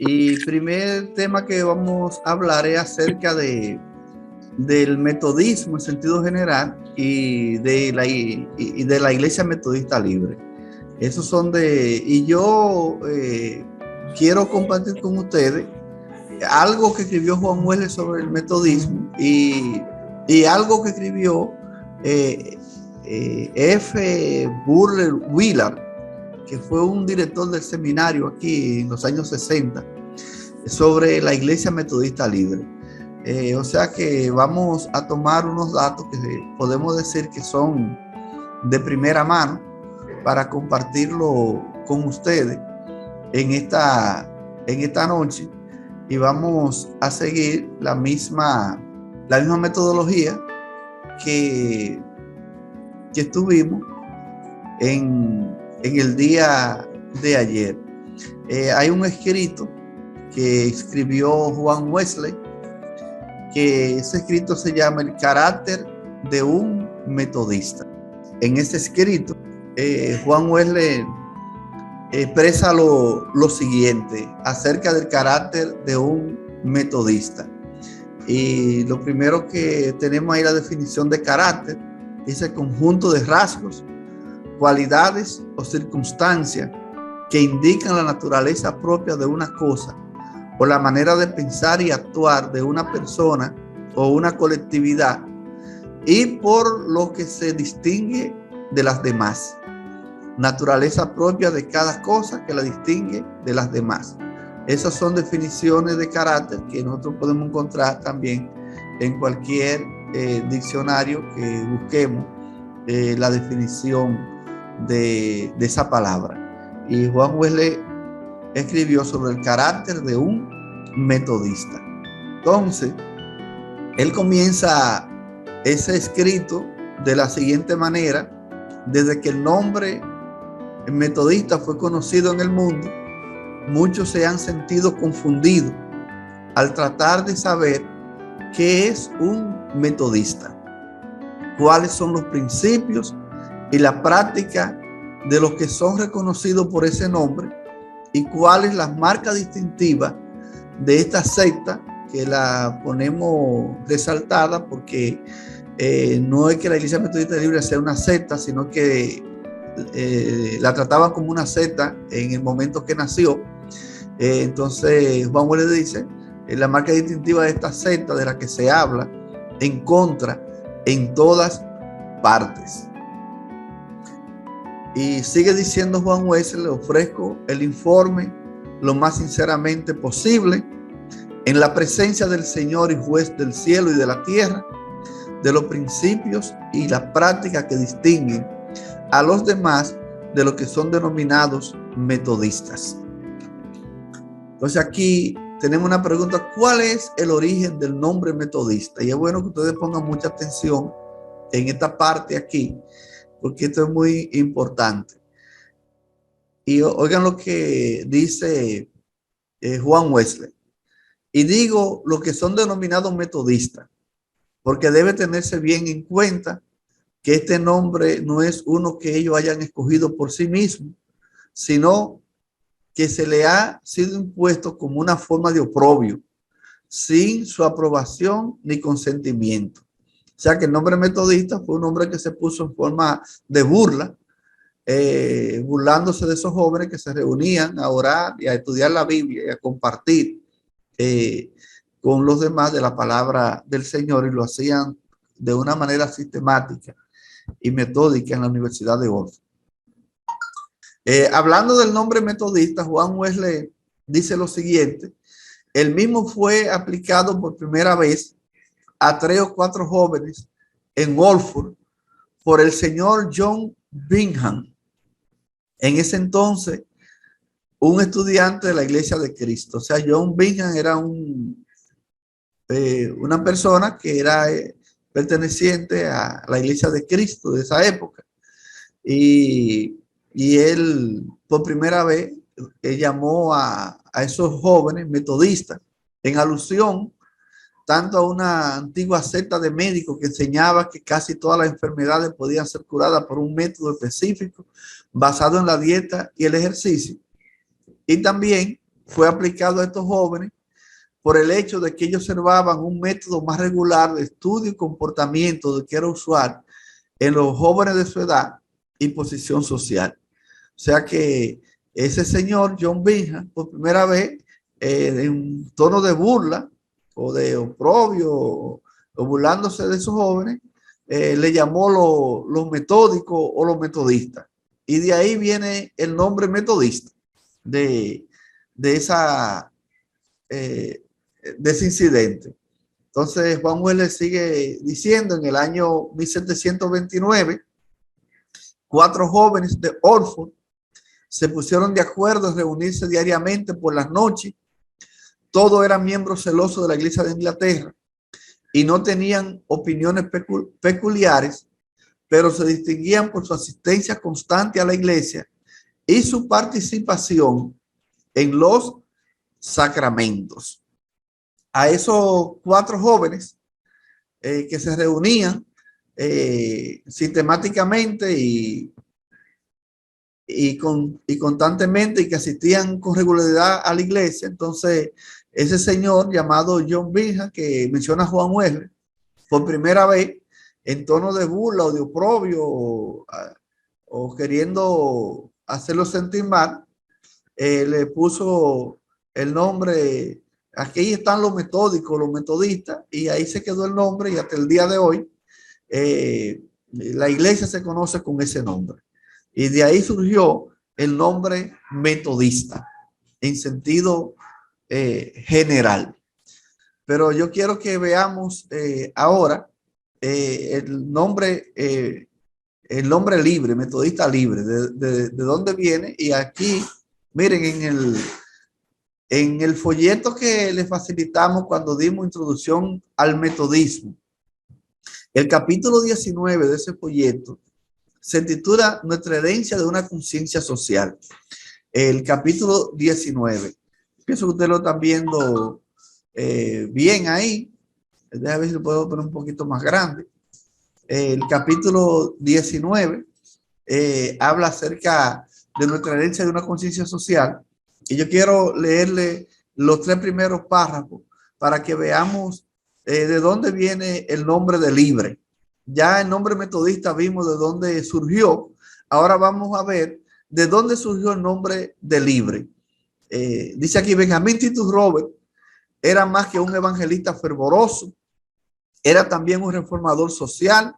Y primer tema que vamos a hablar es acerca del metodismo en sentido general y de la Iglesia Metodista Libre. Esos son y yo quiero compartir con ustedes algo que escribió Juan Wesley sobre el metodismo y algo que escribió F. Burler Willard, que fue un director del seminario aquí en los años 60, sobre la Iglesia Metodista Libre. O sea que vamos a tomar unos datos que podemos decir que son de primera mano para compartirlo con ustedes en esta noche, y vamos a seguir la misma metodología que estuvimos en el día de ayer. Hay un escrito que escribió Juan Wesley, que ese escrito se llama El carácter de un metodista. En ese escrito, Juan Wesley expresa lo siguiente acerca del carácter de un metodista. Y lo primero que tenemos ahí, la definición de carácter, es el conjunto de rasgos, cualidades o circunstancias que indican la naturaleza propia de una cosa o la manera de pensar y actuar de una persona o una colectividad, y por lo que se distingue de las demás. Naturaleza propia de cada cosa que la distingue de las demás. Esas son definiciones de carácter que nosotros podemos encontrar también en cualquier diccionario que busquemos la definición de esa palabra. Y Juan Wesley escribió sobre el carácter de un metodista. Entonces, él comienza ese escrito de la siguiente manera: desde que el nombre metodista fue conocido en el mundo, muchos se han sentido confundidos al tratar de saber qué es un metodista, cuáles son los principios y la práctica de los que son reconocidos por ese nombre, y cuáles las marcas distintivas de esta secta, que la ponemos resaltada porque no es que la Iglesia Metodista Libre sea una secta, sino que la trataban como una secta en el momento que nació. Entonces Juan Wesley dice, la marca distintiva de esta secta de la que se habla en contra en todas partes. Y sigue diciendo Juan Wesley: le ofrezco el informe lo más sinceramente posible, en la presencia del Señor y Juez del cielo y de la tierra, de los principios y las prácticas que distinguen a los demás de los que son denominados metodistas. Entonces aquí tenemos una pregunta: ¿cuál es el origen del nombre metodista? Y es bueno que ustedes pongan mucha atención en esta parte aquí, porque esto es muy importante. Y oigan lo que dice Juan Wesley: y digo lo que son denominados metodistas, porque debe tenerse bien en cuenta que este nombre no es uno que ellos hayan escogido por sí mismos, sino que se le ha sido impuesto como una forma de oprobio, sin su aprobación ni consentimiento. O sea que el nombre metodista fue un nombre que se puso en forma de burla, burlándose de esos jóvenes que se reunían a orar y a estudiar la Biblia y a compartir con los demás de la palabra del Señor, y lo hacían de una manera sistemática y metódica en la Universidad de Oxford. Hablando del nombre metodista, Juan Wesley dice lo siguiente: el mismo fue aplicado por primera vez a 3 o 4 jóvenes en Oxford por el señor John Bingham, en ese entonces un estudiante de la Iglesia de Cristo. O sea, John Bingham era una persona que era perteneciente a la Iglesia de Cristo de esa época, y él por primera vez llamó a esos jóvenes metodistas en alusión tanto a una antigua secta de médicos que enseñaba que casi todas las enfermedades podían ser curadas por un método específico basado en la dieta y el ejercicio, y también fue aplicado a estos jóvenes por el hecho de que ellos observaban un método más regular de estudio y comportamiento de que era usual en los jóvenes de su edad y posición social. O sea que ese señor John Bingham, por primera vez, en un tono de burla o de oprobio o burlándose de esos jóvenes, le llamó los metódicos o los metodistas. Y de ahí viene el nombre metodista de, de, esa, de ese incidente. Entonces Juan Wesley sigue diciendo: en el año 1729, 4 jóvenes de Oxford se pusieron de acuerdo en reunirse diariamente por las noches. Todos eran miembros celosos de la Iglesia de Inglaterra y no tenían opiniones peculiares, pero se distinguían por su asistencia constante a la iglesia y su participación en los sacramentos. A esos 4 jóvenes que se reunían sistemáticamente y constantemente, y que asistían con regularidad a la iglesia. Entonces, ese señor llamado John Bingham, que menciona Juan Wesley, por primera vez, en tono de burla o de oprobio o queriendo hacerlo sentir mal, le puso el nombre. Aquí están los metódicos, los metodistas, y ahí se quedó el nombre, y hasta el día de hoy la iglesia se conoce con ese nombre. Y de ahí surgió el nombre metodista en sentido general. Pero yo quiero que veamos ahora el nombre libre, metodista libre, de dónde viene. Y aquí, miren, en el folleto que les facilitamos cuando dimos introducción al metodismo, el capítulo 19 de ese folleto se titula Nuestra herencia de una conciencia social. El capítulo 19. Pienso que ustedes lo están viendo bien ahí. Déjame ver si lo puedo poner un poquito más grande. El capítulo 19 habla acerca de nuestra herencia de una conciencia social. Y yo quiero leerle los 3 primeros párrafos para que veamos de dónde viene el nombre de libre. Ya el nombre metodista vimos de dónde surgió. Ahora vamos a ver de dónde surgió el nombre de libre. Dice aquí: Benjamín Titus Robert era más que un evangelista fervoroso, era también un reformador social.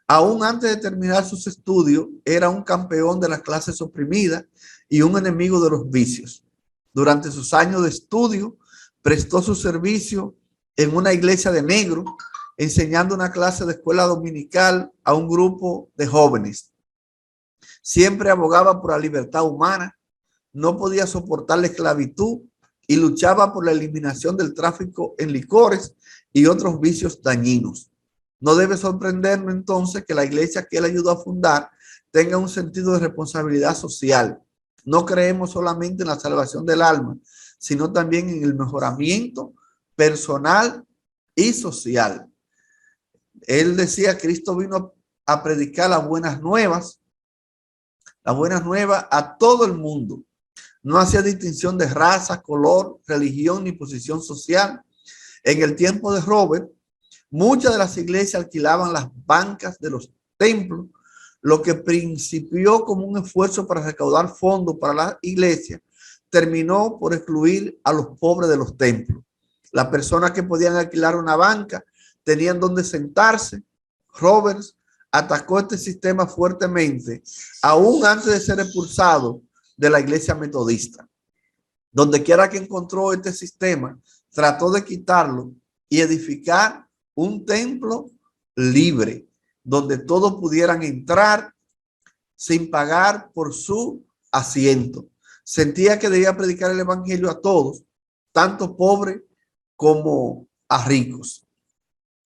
Aún antes de terminar sus estudios, era un campeón de las clases oprimidas y un enemigo de los vicios. Durante sus años de estudio, prestó su servicio en una iglesia de negros, enseñando una clase de escuela dominical a un grupo de jóvenes. Siempre abogaba por la libertad humana, no podía soportar la esclavitud y luchaba por la eliminación del tráfico en licores y otros vicios dañinos. No debe sorprendernos entonces que la iglesia que él ayudó a fundar tenga un sentido de responsabilidad social. No creemos solamente en la salvación del alma, sino también en el mejoramiento personal y social. Él decía: Cristo vino a predicar las buenas nuevas a todo el mundo. No hacía distinción de raza, color, religión ni posición social. En el tiempo de Robert, muchas de las iglesias alquilaban las bancas de los templos, lo que principió como un esfuerzo para recaudar fondos para la iglesia, terminó por excluir a los pobres de los templos. Las personas que podían alquilar una banca tenían donde sentarse. Roberts atacó este sistema fuertemente, aún antes de ser expulsado de la iglesia metodista. Donde quiera que encontró este sistema, trató de quitarlo y edificar un templo libre, donde todos pudieran entrar sin pagar por su asiento. Sentía que debía predicar el evangelio a todos, tanto pobres como a ricos.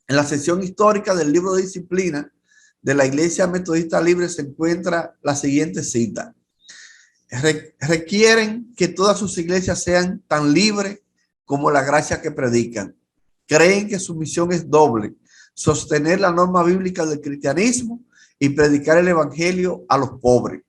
En la sección histórica del libro de disciplina de la Iglesia Metodista Libre se encuentra la siguiente cita: requieren que todas sus iglesias sean tan libres como la gracia que predican. Creen que su misión es doble: sostener la norma bíblica del cristianismo y predicar el evangelio a los pobres.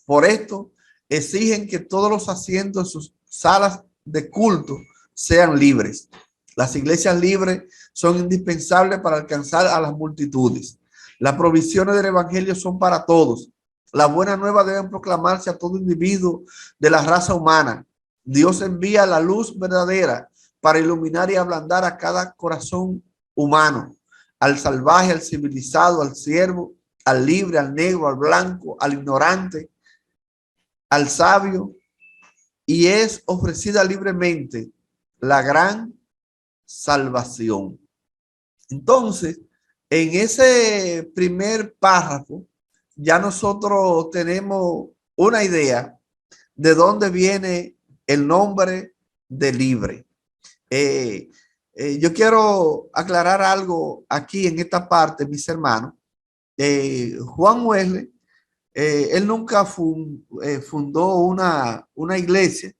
Por esto, exigen que todos los asientos en sus salas de culto sean libres. Las iglesias libres son indispensables para alcanzar a las multitudes. Las provisiones del evangelio son para todos. La buena nueva deben proclamarse a todo individuo de la raza humana. Dios envía la luz verdadera para iluminar y ablandar a cada corazón humano, al salvaje, al civilizado, al siervo, al libre, al negro, al blanco, al ignorante, al sabio, y es ofrecida libremente la gran salvación. Entonces, en ese primer párrafo, ya nosotros tenemos una idea de dónde viene el nombre de libre. Yo quiero aclarar algo aquí en esta parte, mis hermanos. Juan Wesley, él nunca fundó una iglesia,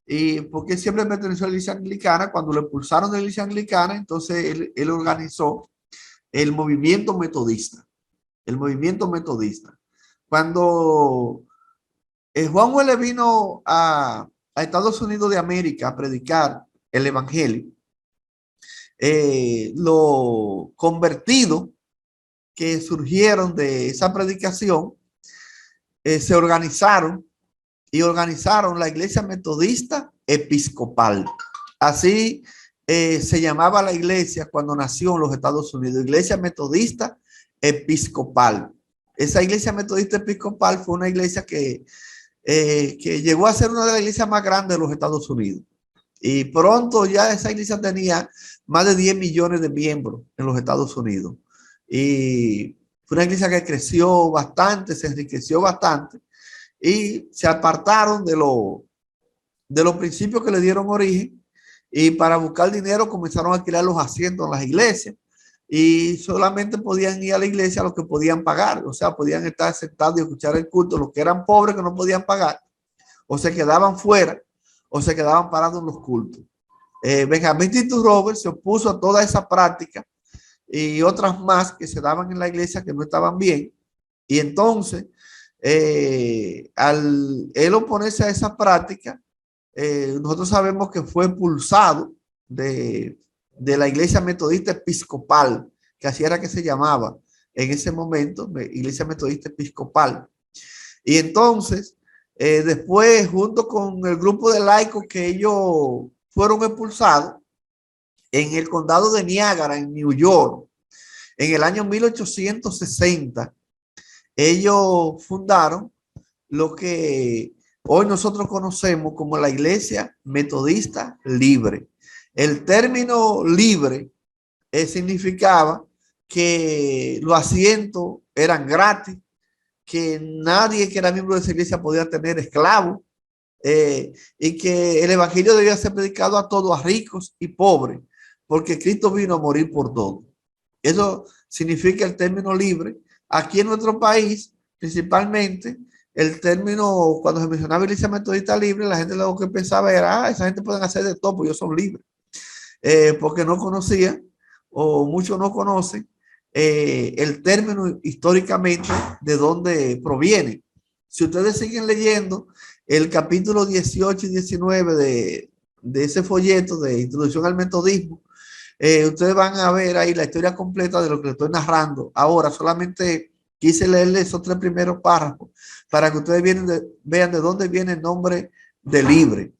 y porque siempre perteneció a la iglesia anglicana. Cuando lo expulsaron de la iglesia anglicana, entonces él organizó el movimiento metodista. El movimiento metodista. Cuando Juan Wesley vino a Estados Unidos de América a predicar el evangelio, los convertidos que surgieron de esa predicación se organizaron y organizaron la iglesia metodista episcopal. Así se llamaba la iglesia cuando nació en los Estados Unidos, iglesia metodista episcopal. Esa iglesia metodista episcopal fue una iglesia que llegó a ser una de las iglesias más grandes de los Estados Unidos. Y pronto ya esa iglesia tenía más de 10 millones de miembros en los Estados Unidos. Y fue una iglesia que creció bastante, se enriqueció bastante, y se apartaron de los principios que le dieron origen, y para buscar dinero comenzaron a alquilar los asientos en las iglesias, y solamente podían ir a la iglesia los que podían pagar. O sea, podían estar sentados y escuchar el culto los que eran pobres, que no podían pagar, o se quedaban fuera, o se quedaban parados en los cultos. Benjamín Titus Roberts se opuso a toda esa práctica y otras más que se daban en la iglesia que no estaban bien. Y entonces, al él oponerse a esa práctica, nosotros sabemos que fue expulsado de la iglesia metodista episcopal, que así era que se llamaba en ese momento, iglesia metodista episcopal. Y entonces, después, junto con el grupo de laicos que ellos fueron expulsados, en el condado de Niágara, en New York, en el año 1860, ellos fundaron lo que hoy nosotros conocemos como la Iglesia Metodista Libre. El término libre significaba que los asientos eran gratis, que nadie que era miembro de esa iglesia podía tener esclavos, y que el evangelio debía ser predicado a todos, a ricos y pobres, porque Cristo vino a morir por todos. Eso significa el término libre. Aquí en nuestro país, principalmente, el término, cuando se mencionaba iglesia metodista libre, la gente lo que pensaba era, esa gente pueden hacer de todo, pues ellos son libres. Porque no conocían, o muchos no conocen, el término históricamente de dónde proviene. Si ustedes siguen leyendo el capítulo 18 y 19 de ese folleto de Introducción al Metodismo, ustedes van a ver ahí la historia completa de lo que les estoy narrando. Ahora solamente quise leerles esos 3 primeros párrafos para que ustedes vean de dónde viene el nombre de libre.